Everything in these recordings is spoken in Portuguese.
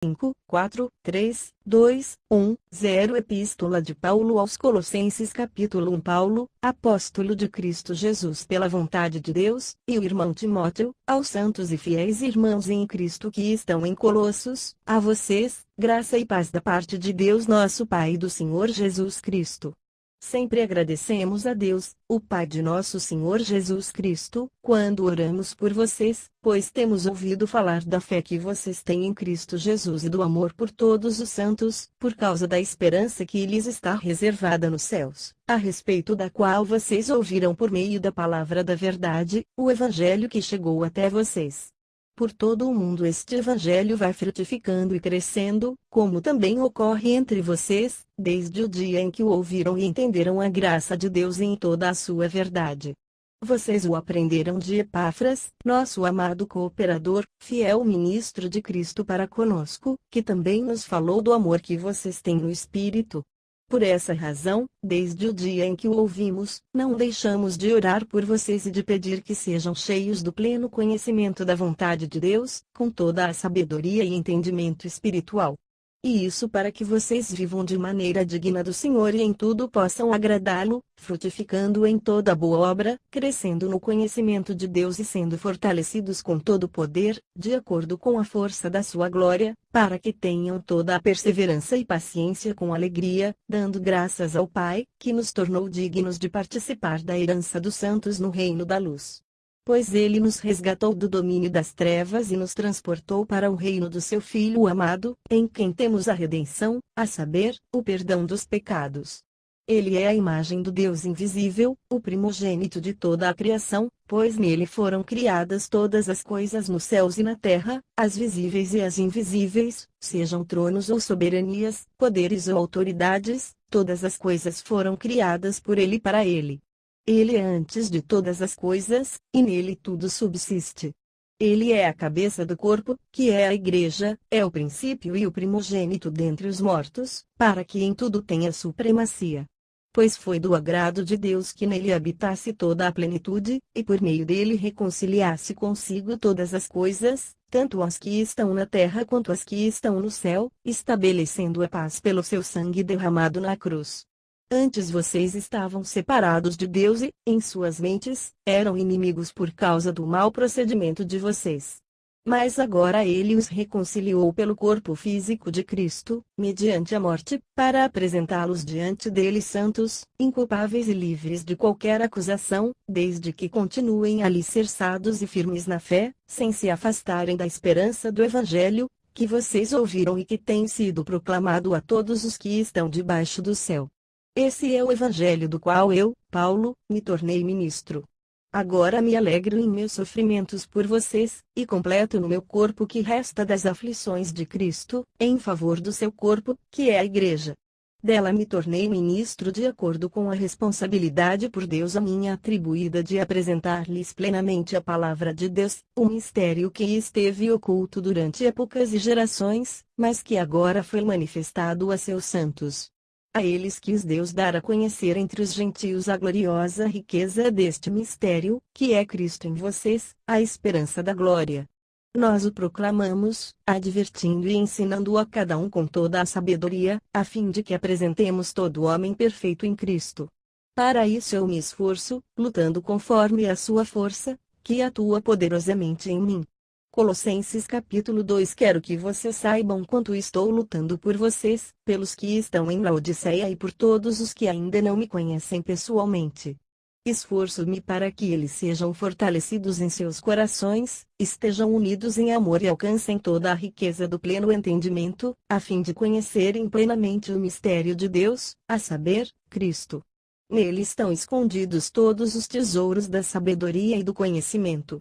5, 4, 3, 2, 1, 0 Epístola de Paulo aos Colossenses capítulo 1 Paulo, apóstolo de Cristo Jesus pela vontade de Deus, e o irmão Timóteo, aos santos e fiéis irmãos em Cristo que estão em Colossos, a vocês, graça e paz da parte de Deus nosso Pai e do Senhor Jesus Cristo. Sempre agradecemos a Deus, o Pai de nosso Senhor Jesus Cristo, quando oramos por vocês, pois temos ouvido falar da fé que vocês têm em Cristo Jesus e do amor por todos os santos, por causa da esperança que lhes está reservada nos céus, a respeito da qual vocês ouviram por meio da palavra da verdade, o Evangelho que chegou até vocês. Por todo o mundo este evangelho vai frutificando e crescendo, como também ocorre entre vocês, desde o dia em que o ouviram e entenderam a graça de Deus em toda a sua verdade. Vocês o aprenderam de Epáfras, nosso amado cooperador, fiel ministro de Cristo para conosco, que também nos falou do amor que vocês têm no Espírito. Por essa razão, desde o dia em que o ouvimos, não deixamos de orar por vocês e de pedir que sejam cheios do pleno conhecimento da vontade de Deus, com toda a sabedoria e entendimento espiritual. E isso para que vocês vivam de maneira digna do Senhor e em tudo possam agradá-lo, frutificando em toda boa obra, crescendo no conhecimento de Deus e sendo fortalecidos com todo o poder, de acordo com a força da sua glória, para que tenham toda a perseverança e paciência com alegria, dando graças ao Pai, que nos tornou dignos de participar da herança dos santos no reino da luz. Pois ele nos resgatou do domínio das trevas e nos transportou para o reino do seu Filho amado, em quem temos a redenção, a saber, o perdão dos pecados. Ele é a imagem do Deus invisível, o primogênito de toda a criação, pois nele foram criadas todas as coisas nos céus e na terra, as visíveis e as invisíveis, sejam tronos ou soberanias, poderes ou autoridades, todas as coisas foram criadas por ele e para ele. Ele é antes de todas as coisas, e nele tudo subsiste. Ele é a cabeça do corpo, que é a Igreja, é o princípio e o primogênito dentre os mortos, para que em tudo tenha supremacia. Pois foi do agrado de Deus que nele habitasse toda a plenitude, e por meio dele reconciliasse consigo todas as coisas, tanto as que estão na terra quanto as que estão no céu, estabelecendo a paz pelo seu sangue derramado na cruz. Antes vocês estavam separados de Deus e, em suas mentes, eram inimigos por causa do mau procedimento de vocês. Mas agora ele os reconciliou pelo corpo físico de Cristo, mediante a morte, para apresentá-los diante dele santos, inculpáveis e livres de qualquer acusação, desde que continuem alicerçados e firmes na fé, sem se afastarem da esperança do Evangelho, que vocês ouviram e que tem sido proclamado a todos os que estão debaixo do céu. Esse é o Evangelho do qual eu, Paulo, me tornei ministro. Agora me alegro em meus sofrimentos por vocês, e completo no meu corpo o que resta das aflições de Cristo, em favor do seu corpo, que é a Igreja. Dela me tornei ministro de acordo com a responsabilidade por Deus a mim atribuída de apresentar-lhes plenamente a palavra de Deus, um mistério que esteve oculto durante épocas e gerações, mas que agora foi manifestado a seus santos. A eles quis Deus dar a conhecer entre os gentios a gloriosa riqueza deste mistério, que é Cristo em vocês, a esperança da glória. Nós o proclamamos, advertindo e ensinando a cada um com toda a sabedoria, a fim de que apresentemos todo homem perfeito em Cristo. Para isso eu me esforço, lutando conforme a sua força, que atua poderosamente em mim. Colossenses capítulo 2 Quero que vocês saibam quanto estou lutando por vocês, pelos que estão em Laodiceia e por todos os que ainda não me conhecem pessoalmente. Esforço-me para que eles sejam fortalecidos em seus corações, estejam unidos em amor e alcancem toda a riqueza do pleno entendimento, a fim de conhecerem plenamente o mistério de Deus, a saber, Cristo. Nele estão escondidos todos os tesouros da sabedoria e do conhecimento.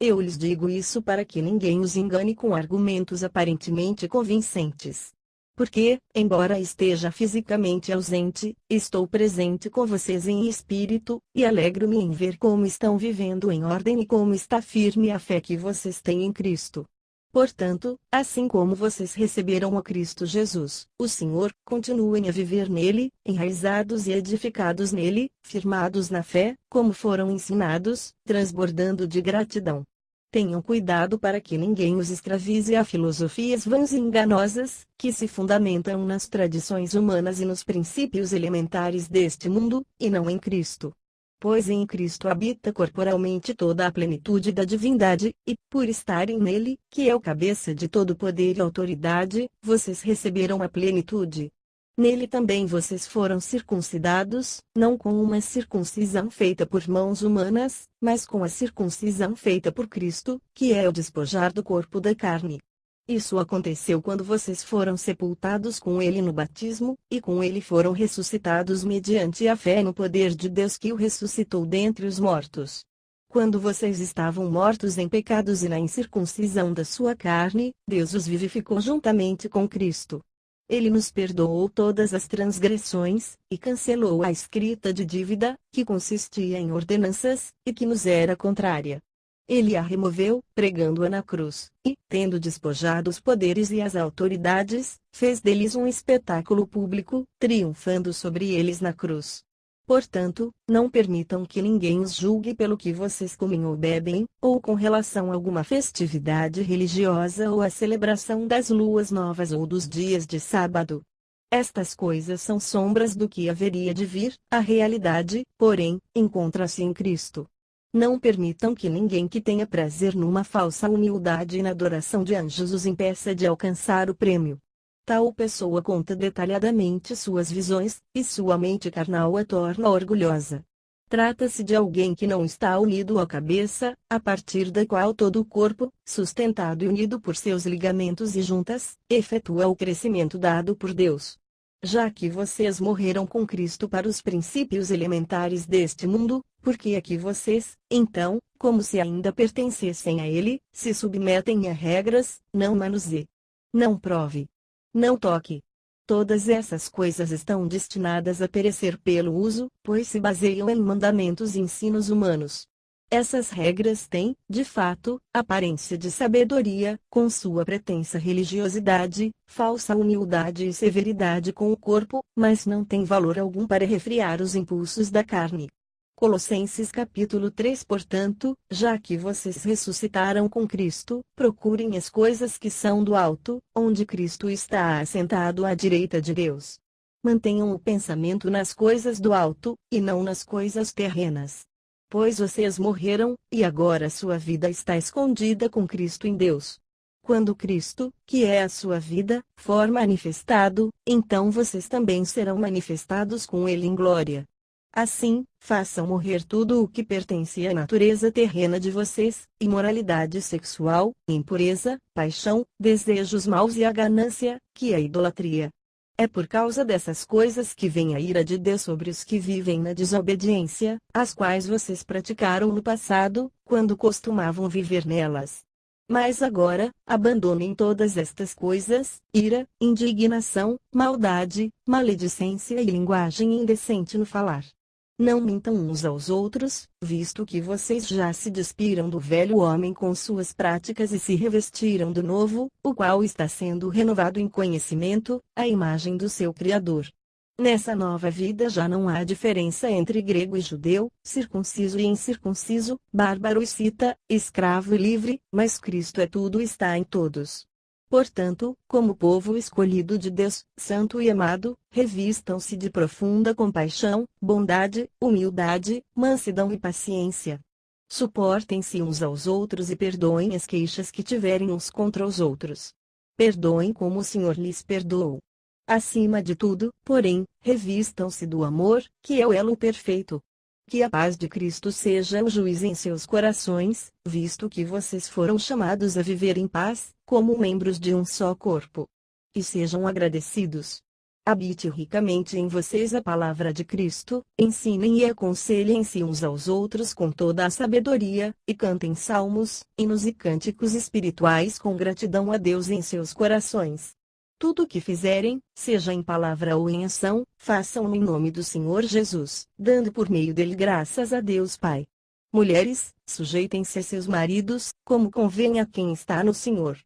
Eu lhes digo isso para que ninguém os engane com argumentos aparentemente convincentes. Porque, embora esteja fisicamente ausente, estou presente com vocês em espírito, e alegro-me em ver como estão vivendo em ordem e como está firme a fé que vocês têm em Cristo. Portanto, assim como vocês receberam a Cristo Jesus, o Senhor, continuem a viver nele, enraizados e edificados nele, firmados na fé, como foram ensinados, transbordando de gratidão. Tenham cuidado para que ninguém os escravize a filosofias vãs e enganosas, que se fundamentam nas tradições humanas e nos princípios elementares deste mundo, e não em Cristo. Pois em Cristo habita corporalmente toda a plenitude da divindade, e, por estarem nele, que é o cabeça de todo poder e autoridade, vocês receberam a plenitude. Nele também vocês foram circuncidados, não com uma circuncisão feita por mãos humanas, mas com a circuncisão feita por Cristo, que é o despojar do corpo da carne. Isso aconteceu quando vocês foram sepultados com ele no batismo, e com ele foram ressuscitados mediante a fé no poder de Deus que o ressuscitou dentre os mortos. Quando vocês estavam mortos em pecados e na incircuncisão da sua carne, Deus os vivificou juntamente com Cristo. Ele nos perdoou todas as transgressões, e cancelou a escrita de dívida, que consistia em ordenanças, e que nos era contrária. Ele a removeu, pregando-a na cruz, e, tendo despojado os poderes e as autoridades, fez deles um espetáculo público, triunfando sobre eles na cruz. Portanto, não permitam que ninguém os julgue pelo que vocês comem ou bebem, ou com relação a alguma festividade religiosa ou a celebração das luas novas ou dos dias de sábado. Estas coisas são sombras do que haveria de vir, a realidade, porém, encontra-se em Cristo. Não permitam que ninguém que tenha prazer numa falsa humildade e na adoração de anjos os impeça de alcançar o prêmio. Tal pessoa conta detalhadamente suas visões, e sua mente carnal a torna orgulhosa. Trata-se de alguém que não está unido à cabeça, a partir da qual todo o corpo, sustentado e unido por seus ligamentos e juntas, efetua o crescimento dado por Deus. Já que vocês morreram com Cristo para os princípios elementares deste mundo, por que é que vocês, então, como se ainda pertencessem a ele, se submetem a regras, não manuseie, não prove, não toque? Todas essas coisas estão destinadas a perecer pelo uso, pois se baseiam em mandamentos e ensinos humanos. Essas regras têm, de fato, aparência de sabedoria, com sua pretensa religiosidade, falsa humildade e severidade com o corpo, mas não têm valor algum para refrear os impulsos da carne. Colossenses capítulo 3. Portanto, já que vocês ressuscitaram com Cristo, procurem as coisas que são do alto, onde Cristo está assentado à direita de Deus. Mantenham o pensamento nas coisas do alto, e não nas coisas terrenas. Pois vocês morreram, e agora sua vida está escondida com Cristo em Deus. Quando Cristo, que é a sua vida, for manifestado, então vocês também serão manifestados com Ele em glória. Assim, façam morrer tudo o que pertence à natureza terrena de vocês: imoralidade sexual, impureza, paixão, desejos maus e a ganância, que é a idolatria. É por causa dessas coisas que vem a ira de Deus sobre os que vivem na desobediência, as quais vocês praticaram no passado, quando costumavam viver nelas. Mas agora, abandonem todas estas coisas: ira, indignação, maldade, maledicência e linguagem indecente no falar. Não mintam uns aos outros, visto que vocês já se despiram do velho homem com suas práticas e se revestiram do novo, o qual está sendo renovado em conhecimento, à imagem do seu Criador. Nessa nova vida já não há diferença entre grego e judeu, circunciso e incircunciso, bárbaro e cita, escravo e livre, mas Cristo é tudo e está em todos. Portanto, como povo escolhido de Deus, santo e amado, revistam-se de profunda compaixão, bondade, humildade, mansidão e paciência. Suportem-se uns aos outros e perdoem as queixas que tiverem uns contra os outros. Perdoem como o Senhor lhes perdoou. Acima de tudo, porém, revistam-se do amor, que é o elo perfeito. Que a paz de Cristo seja o juiz em seus corações, visto que vocês foram chamados a viver em paz, como membros de um só corpo. E sejam agradecidos. Habite ricamente em vocês a palavra de Cristo, ensinem e aconselhem-se uns aos outros com toda a sabedoria, e cantem salmos, hinos e cânticos espirituais com gratidão a Deus em seus corações. Tudo o que fizerem, seja em palavra ou em ação, façam-no em nome do Senhor Jesus, dando por meio dele graças a Deus Pai. Mulheres, sujeitem-se a seus maridos, como convém a quem está no Senhor.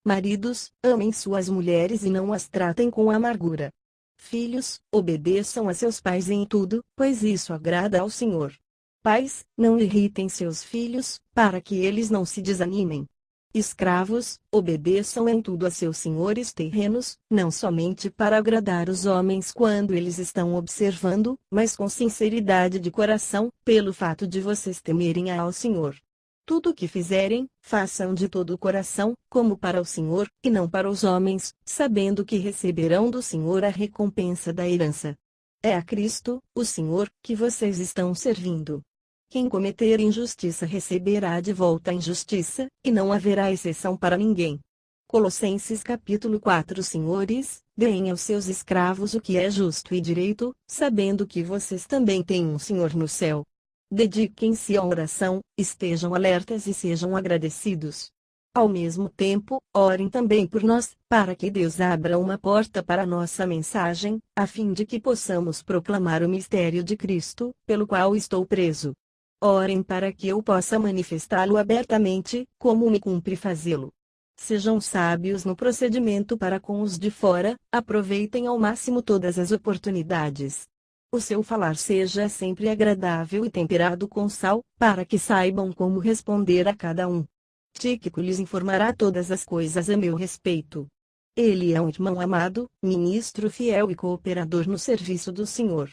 Maridos, amem suas mulheres e não as tratem com amargura. Filhos, obedeçam a seus pais em tudo, pois isso agrada ao Senhor. Pais, não irritem seus filhos, para que eles não se desanimem. Escravos, obedeçam em tudo a seus senhores terrenos, não somente para agradar os homens quando eles estão observando, mas com sinceridade de coração, pelo fato de vocês temerem ao Senhor. Tudo o que fizerem, façam de todo o coração, como para o Senhor, e não para os homens, sabendo que receberão do Senhor a recompensa da herança. É a Cristo, o Senhor, que vocês estão servindo. Quem cometer injustiça receberá de volta a injustiça, e não haverá exceção para ninguém. Colossenses capítulo 4. Senhores, deem aos seus escravos o que é justo e direito, sabendo que vocês também têm um Senhor no céu. Dediquem-se à oração, estejam alertas e sejam agradecidos. Ao mesmo tempo, orem também por nós, para que Deus abra uma porta para nossa mensagem, a fim de que possamos proclamar o mistério de Cristo, pelo qual estou preso. Orem para que eu possa manifestá-lo abertamente, como me cumpre fazê-lo. Sejam sábios no procedimento para com os de fora, aproveitem ao máximo todas as oportunidades. O seu falar seja sempre agradável e temperado com sal, para que saibam como responder a cada um. Tíquico lhes informará todas as coisas a meu respeito. Ele é um irmão amado, ministro fiel e cooperador no serviço do Senhor.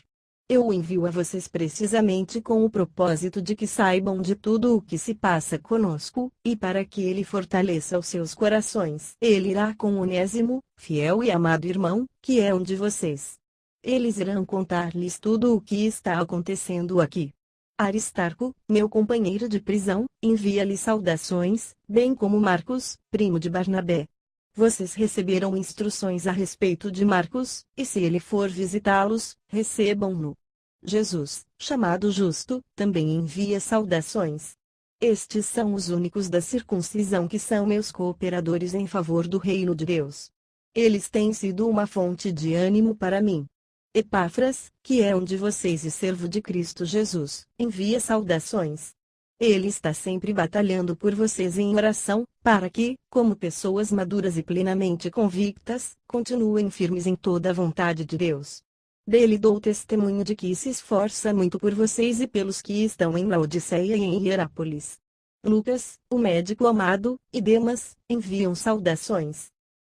Eu o envio a vocês precisamente com o propósito de que saibam de tudo o que se passa conosco, e para que ele fortaleça os seus corações. Ele irá com Onésimo, fiel e amado irmão, que é um de vocês. Eles irão contar-lhes tudo o que está acontecendo aqui. Aristarco, meu companheiro de prisão, envia-lhe saudações, bem como Marcos, primo de Barnabé. Vocês receberam instruções a respeito de Marcos, e se ele for visitá-los, recebam-no. Jesus, chamado Justo, também envia saudações. Estes são os únicos da circuncisão que são meus cooperadores em favor do reino de Deus. Eles têm sido uma fonte de ânimo para mim. Epáfras, que é um de vocês e servo de Cristo Jesus, envia saudações. Ele está sempre batalhando por vocês em oração, para que, como pessoas maduras e plenamente convictas, continuem firmes em toda a vontade de Deus. Dele dou testemunho de que se esforça muito por vocês e pelos que estão em Laodiceia e em Hierápolis. Lucas, o médico amado, e Demas, enviam saudações.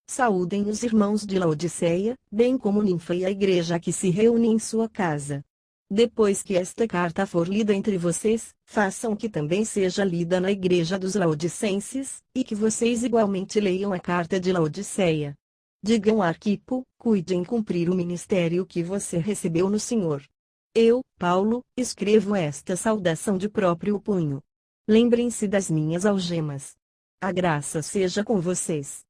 Saúdem os irmãos de Laodiceia, bem como Ninfa e a igreja que se reúne em sua casa. Depois que esta carta for lida entre vocês, façam que também seja lida na igreja dos laodicenses, e que vocês igualmente leiam a carta de Laodiceia. Digam a Arquipo, cuide em cumprir o ministério que você recebeu no Senhor. Eu, Paulo, escrevo esta saudação de próprio punho. Lembrem-se das minhas algemas. A graça seja com vocês.